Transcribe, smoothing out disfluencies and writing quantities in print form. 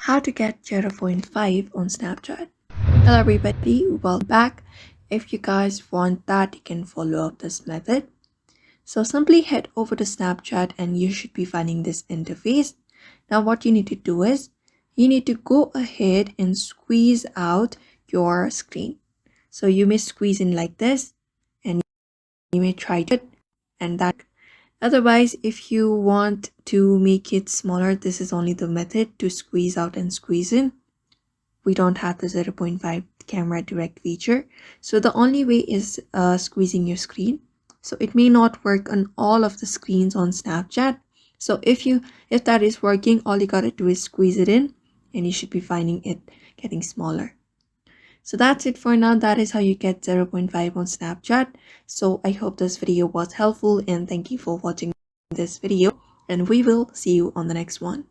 How to get 0.5 on Snapchat. Hello everybody, welcome back. If you guys want that, you can follow up this method. So simply head over to Snapchat and you should be finding this interface. Now what you need to do is, you need to go ahead and squeeze out your screen. So you may squeeze in like this and you may try it and that. Otherwise, if you want to make it smaller, this is only the method to squeeze out and squeeze in. We don't have the 0.5 camera direct feature, so the only way is squeezing your screen. So it may not work on all of the screens on Snapchat. So if that is working, all you gotta do is squeeze it in and you should be finding it getting smaller. So that's it for now. That is how you get 0.5 on Snapchat. So I hope this video was helpful and thank you for watching this video, and we will see you on the next one.